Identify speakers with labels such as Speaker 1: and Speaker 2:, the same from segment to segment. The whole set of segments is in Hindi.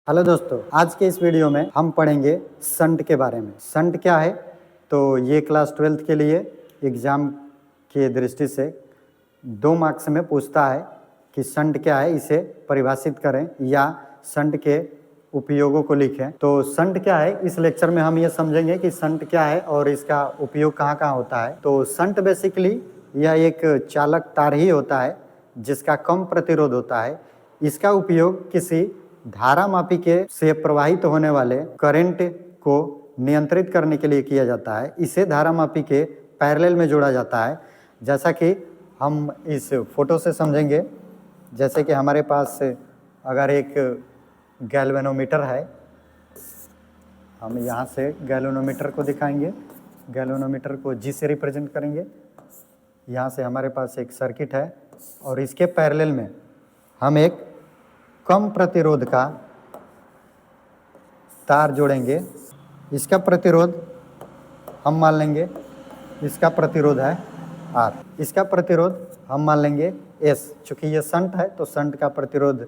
Speaker 1: हेलो दोस्तों, आज के इस वीडियो में हम पढ़ेंगे शंट के बारे में। शंट क्या है? तो ये क्लास 12th के लिए एग्ज़ाम की दृष्टि से 2 मार्क्स में पूछता है कि शंट क्या है, इसे परिभाषित करें या शंट के उपयोगों को लिखें। तो शंट क्या है, इस लेक्चर में हम ये समझेंगे कि शंट क्या है और इसका उपयोग कहाँ-कहाँ होता है। तो शंट बेसिकली यह एक चालक तार ही होता है जिसका कम प्रतिरोध होता है। इसका उपयोग किसी धारामापी के से प्रवाहित होने वाले करंट को नियंत्रित करने के लिए किया जाता है। इसे धारामापी के पैरेलल में जोड़ा जाता है। जैसा कि हम इस फोटो से समझेंगे, जैसे कि हमारे पास अगर एक गैल्वेनोमीटर है, हम यहाँ से गैल्वेनोमीटर को दिखाएंगे। गैल्वेनोमीटर को G से रिप्रेजेंट करेंगे। यहाँ से हमारे पास एक सर्किट है और इसके पैरेलल में हम एक कम प्रतिरोध का तार जोड़ेंगे। इसका प्रतिरोध हम मान लेंगे, इसका प्रतिरोध है R, इसका प्रतिरोध हम मान लेंगे S। चूँकि ये शंट है तो शंट का प्रतिरोध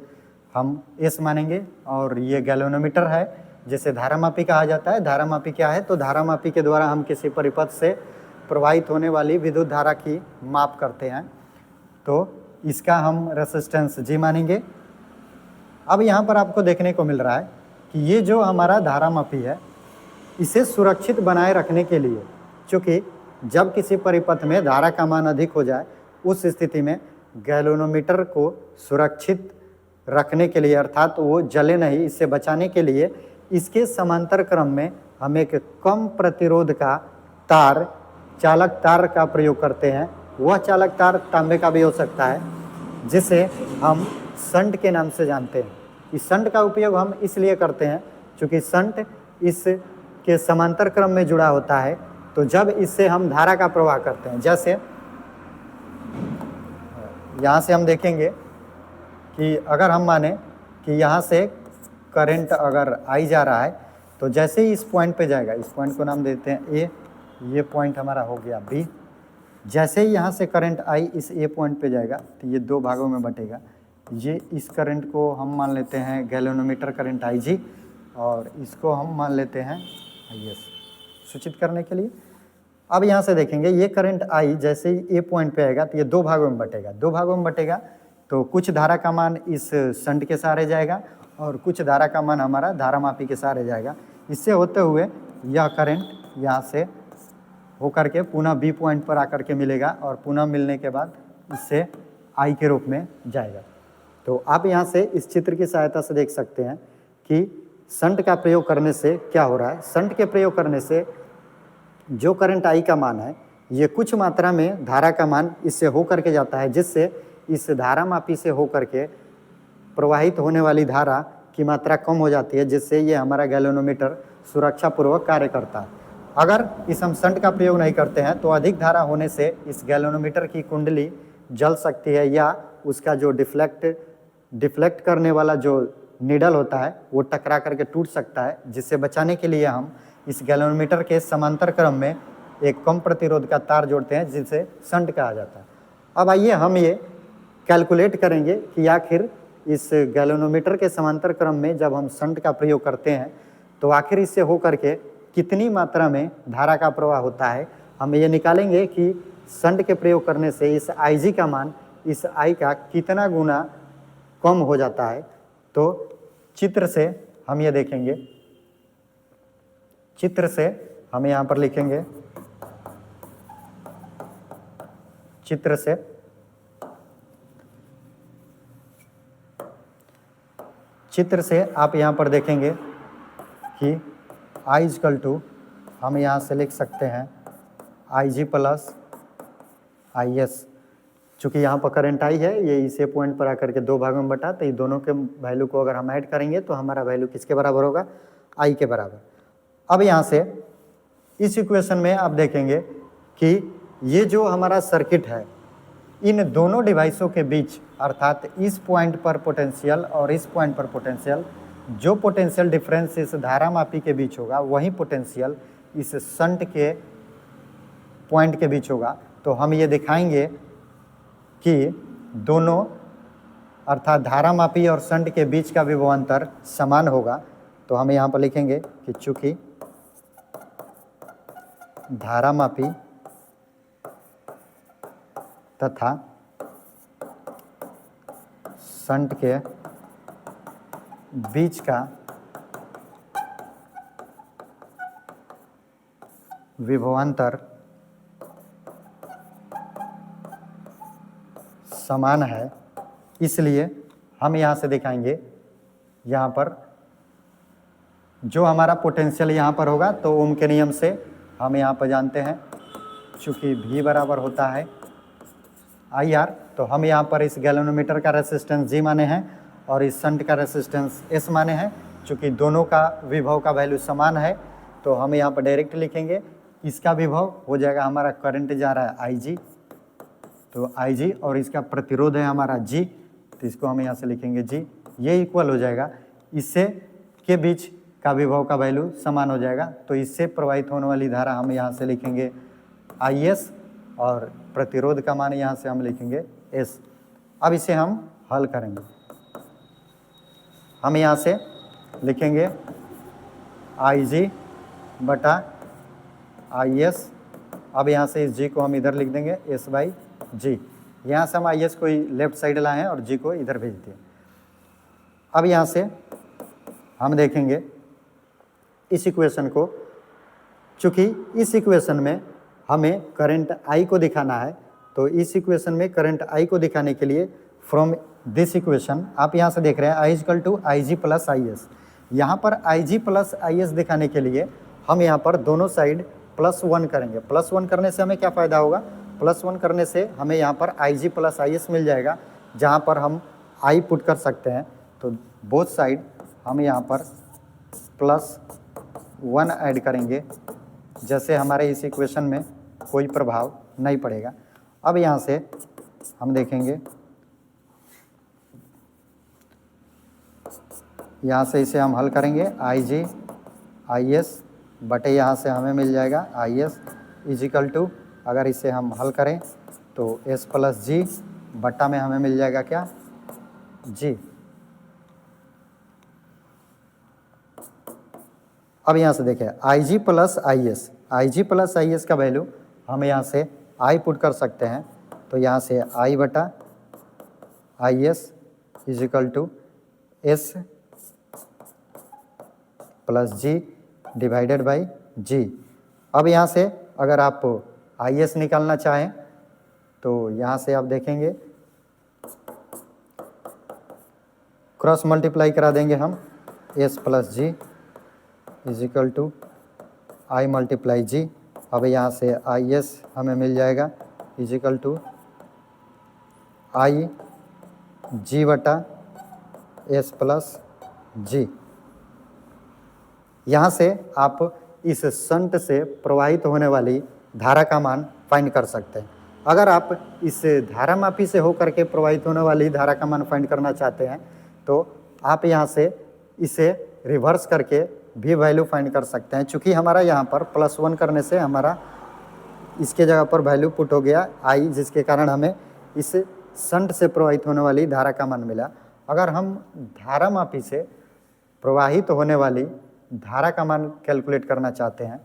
Speaker 1: हम S मानेंगे। और ये गैल्वेनोमीटर है जिसे धारामापी कहा जाता है। धारामापी क्या है? तो धारामापी के द्वारा हम किसी परिपथ से प्रवाहित होने वाली विद्युत धारा की माप करते हैं, तो इसका हम रेजिस्टेंस G मानेंगे। अब यहाँ पर आपको देखने को मिल रहा है कि ये जो हमारा धारामापी है, इसे सुरक्षित बनाए रखने के लिए, क्योंकि जब किसी परिपथ में धारा का मान अधिक हो जाए, उस स्थिति में गैल्वेनोमीटर को सुरक्षित रखने के लिए, अर्थात वो जले नहीं, इससे बचाने के लिए इसके समांतर क्रम में हम एक कम प्रतिरोध का तार, चालक तार का प्रयोग करते हैं। वह चालक तार तांबे का भी हो सकता है, जिसे हम शंट के नाम से जानते हैं। इस शंट का उपयोग हम इसलिए करते हैं क्योंकि शंट इस के समांतर क्रम में जुड़ा होता है। तो जब इससे हम धारा का प्रवाह करते हैं, जैसे यहाँ से हम देखेंगे कि अगर हम माने कि यहाँ से करंट अगर आई जा रहा है, तो जैसे ही इस पॉइंट पे जाएगा, इस पॉइंट को नाम देते हैं A, ये पॉइंट हमारा हो गया B। जैसे ही यहाँ से करंट आई इस A पॉइंट पे जाएगा तो ये 2 भागों में बटेगा। ये इस करंट को हम मान लेते हैं गैल्वेनोमीटर करंट IG, और इसको हम मान लेते हैं IS, सूचित करने के लिए। अब यहाँ से देखेंगे ये करंट I जैसे ही A पॉइंट पे आएगा तो ये 2 भागों में बटेगा। 2 भागों में बटेगा तो कुछ धारा का मान इस शंट के सहारे जाएगा और कुछ धारा का मान हमारा धारामापी के सहारे जाएगा। इससे होते हुए यह करंट यहाँ से होकर के पुनः B पॉइंट पर आकर के मिलेगा और पुनः मिलने के बाद इससे I के रूप में जाएगा। तो आप यहाँ से इस चित्र की सहायता से देख सकते हैं कि शंट का प्रयोग करने से क्या हो रहा है। शंट के प्रयोग करने से जो करंट I का मान है, ये कुछ मात्रा में धारा का मान इससे हो करके जाता है, जिससे इस धारामापी से हो करके प्रवाहित होने वाली धारा की मात्रा कम हो जाती है, जिससे ये हमारा गैल्वेनोमीटर सुरक्षापूर्वक कार्य करता है। अगर इस हम शंट का प्रयोग नहीं करते हैं तो अधिक धारा होने से इस गैल्वेनोमीटर की कुंडली जल सकती है, या उसका जो डिफ्लेक्ट करने वाला जो नीडल होता है वो टकरा करके टूट सकता है। जिससे बचाने के लिए हम इस गैल्वेनोमीटर के समांतर क्रम में एक कम प्रतिरोध का तार जोड़ते हैं, जिसे शंट कहा जाता है। अब आइए हम ये कैलकुलेट करेंगे कि आखिर इस गैल्वेनोमीटर के समांतर क्रम में जब हम शंट का प्रयोग करते हैं तो आखिर इससे हो करके कितनी मात्रा में धारा का प्रवाह होता है। हम ये निकालेंगे कि शंट के प्रयोग करने से इस IG का मान इस I का कितना गुना कम हो जाता है। तो चित्र से हम ये देखेंगे, चित्र से हम यहाँ पर लिखेंगे, चित्र से आप यहाँ पर देखेंगे कि I इक्वल टू हम यहाँ से लिख सकते हैं IG प्लस IS। चूँकि यहाँ पर करंट I है, ये इस पॉइंट पर आकर के 2 भागों में बटा, तो ये दोनों के वैल्यू को अगर हम ऐड करेंगे तो हमारा वैल्यू किसके बराबर होगा? I के बराबर। अब यहाँ से इस इक्वेशन में आप देखेंगे कि ये जो हमारा सर्किट है, इन दोनों डिवाइसों के बीच, अर्थात इस पॉइंट पर पोटेंशियल और इस पॉइंट पर पोटेंशियल, जो पोटेंशियल डिफरेंस इस धारामापी के बीच होगा वही पोटेंशियल इस शंट के पॉइंट के बीच होगा। तो हम ये दिखाएंगे कि दोनों अर्थात धारामापी और शंट के बीच का विभवांतर समान होगा, तो हम यहाँ पर लिखेंगे कि चूंकि धारामापी तथा शंट के बीच का विभवांतर समान है, इसलिए हम यहाँ से दिखाएंगे यहाँ पर जो हमारा पोटेंशियल यहाँ पर होगा, तो ओम के नियम से हम यहाँ पर जानते हैं चूँकि V बराबर होता है IR, तो हम यहाँ पर इस गैल्वेनोमीटर का रेसिस्टेंस G माने हैं और इस शंट का रेसिस्टेंस S माने हैं। चूँकि दोनों का विभव का वैल्यू समान है, तो हम यहाँ पर डायरेक्ट लिखेंगे इसका विभव हो जाएगा, हमारा करंट जा रहा है IG, तो IG और इसका प्रतिरोध है हमारा G, तो इसको हम यहाँ से लिखेंगे G, ये इक्वल हो जाएगा, इससे के बीच का विभव का वैल्यू समान हो जाएगा, तो इससे प्रवाहित होने वाली धारा हम यहाँ से लिखेंगे IS और प्रतिरोध का मान यहाँ से हम लिखेंगे S। अब इसे हम हल करेंगे, हम यहाँ से लिखेंगे IG बटा IS, अब यहाँ से इस G को हम इधर लिख देंगे S/G, यहाँ से हम IS को लेफ्ट साइड लाए हैं और G को इधर भेज दिए। अब यहाँ से हम देखेंगे इस इक्वेशन को, चूँकि इस इक्वेशन में हमें करंट I को दिखाना है, तो इस इक्वेशन में करंट I को दिखाने के लिए फ्रॉम दिस इक्वेशन आप यहाँ से देख रहे हैं I = IG + IS, यहाँ पर IG + IS दिखाने के लिए हम यहाँ पर दोनों साइड +1 करेंगे। +1 करने से हमें क्या फ़ायदा होगा, +1 करने से हमें यहाँ पर IG + IS मिल जाएगा, जहाँ पर हम I पुट कर सकते हैं, तो बोथ साइड हम यहाँ पर +1 ऐड करेंगे, जैसे हमारे इस इक्वेशन में कोई प्रभाव नहीं पड़ेगा। अब यहाँ से हम देखेंगे, यहाँ से इसे हम हल करेंगे IG IS बटे यहाँ से हमें मिल जाएगा IS = अगर इसे हम हल करें तो S + G बटा में हमें मिल जाएगा क्या, G। अब यहाँ से देखें IG + IS का वैल्यू हम यहाँ से I पुट कर सकते हैं, तो यहाँ से I बटा IS = S + G divided by G। अब यहाँ से अगर आप IS निकालना चाहें तो यहाँ से आप देखेंगे क्रॉस मल्टीप्लाई करा देंगे हम, S + G = I × G। अब यहाँ से IS हमें मिल जाएगा = I G बटा S + G। यहाँ से आप इस शंट से प्रवाहित होने वाली धारा का मान फाइंड कर सकते हैं। अगर आप इस धारामापी से होकर के प्रवाहित होने वाली धारा का मान फाइंड करना चाहते हैं, तो आप यहाँ से इसे रिवर्स करके भी वैल्यू फाइंड कर सकते हैं। चूँकि हमारा यहाँ पर +1 करने से हमारा इसके जगह पर वैल्यू पुट हो गया I, जिसके कारण हमें इस शंट से प्रवाहित होने वाली धारा का मान मिला। अगर हम धारामापी से प्रवाहित होने वाली धारा का मान कैलकुलेट करना चाहते हैं,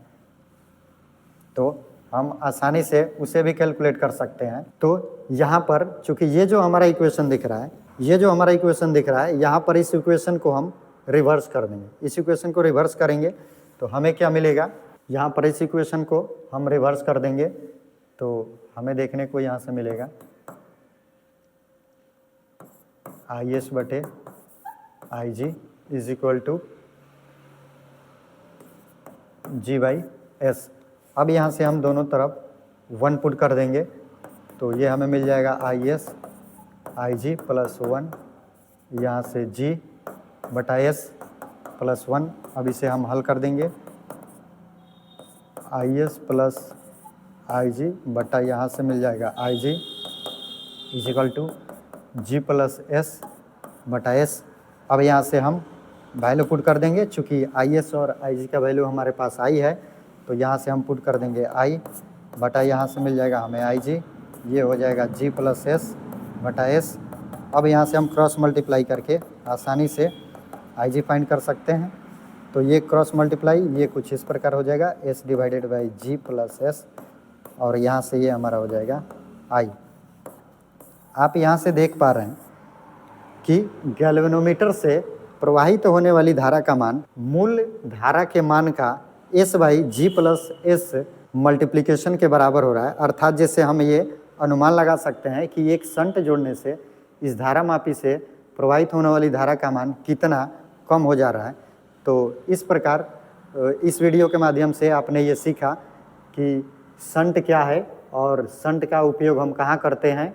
Speaker 1: तो हम आसानी से उसे भी कैलकुलेट कर सकते हैं। तो यहाँ पर चूँकि ये जो हमारा इक्वेशन दिख रहा है, यहाँ पर इस इक्वेशन को हम रिवर्स कर देंगे। इस इक्वेशन को रिवर्स करेंगे तो हमें क्या मिलेगा, यहाँ पर इस इक्वेशन को हम रिवर्स कर देंगे तो हमें देखने को यहाँ से मिलेगा IS बटे IG = G/S। अब यहाँ से हम दोनों तरफ 1 पुट कर देंगे, तो ये हमें मिल जाएगा IS IG + 1, यहाँ से G बटा S + 1। अब इसे हम हल कर देंगे, IS + IG बटा यहाँ से मिल जाएगा IG = G + S बटा S। अब यहाँ से हम वैल्यू पुट कर देंगे, चूँकि IS और IG का वैल्यू हमारे पास I है, तो यहाँ से हम पुट कर देंगे I बटा यहाँ से मिल जाएगा हमें IG, ये हो जाएगा G + S बटा S। अब यहाँ से हम क्रॉस मल्टीप्लाई करके आसानी से IG फाइंड कर सकते हैं। तो ये क्रॉस मल्टीप्लाई ये कुछ इस प्रकार हो जाएगा, S divided by G plus S, और यहाँ से ये हमारा हो जाएगा I। आप यहाँ से देख पा रहे हैं कि गैल्वेनोमीटर से प्रवाहित होने वाली धारा का मान मूल धारा के मान का S by G plus S multiplication के बराबर हो रहा है। अर्थात जैसे हम ये अनुमान लगा सकते हैं कि एक शंट जोड़ने से इस धारा मापी से प्रवाहित होने वाली धारा का मान कितना कम हो जा रहा है। तो इस प्रकार इस वीडियो के माध्यम से आपने ये सीखा कि शंट क्या है और शंट का उपयोग हम कहाँ करते हैं,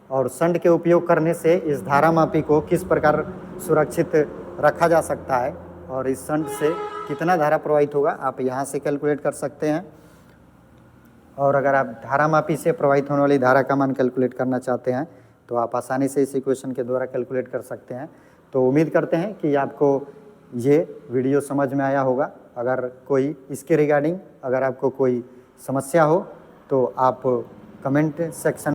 Speaker 1: और शंट के उपयोग करने से इस धारा मापी को किस प्रकार सुरक्षित रखा जा सकता है, और इस शंट से कितना धारा प्रवाहित होगा आप यहाँ से कैलकुलेट कर सकते हैं। और अगर आप धारा मापी से प्रवाहित होने वाली धारा का मान कैलकुलेट करना चाहते हैं तो आप आसानी से इस इक्वेशन के द्वारा कैलकुलेट कर सकते हैं। तो उम्मीद करते हैं कि आपको ये वीडियो समझ में आया होगा। अगर कोई इसके रिगार्डिंग अगर आपको कोई समस्या हो तो आप कमेंट सेक्शन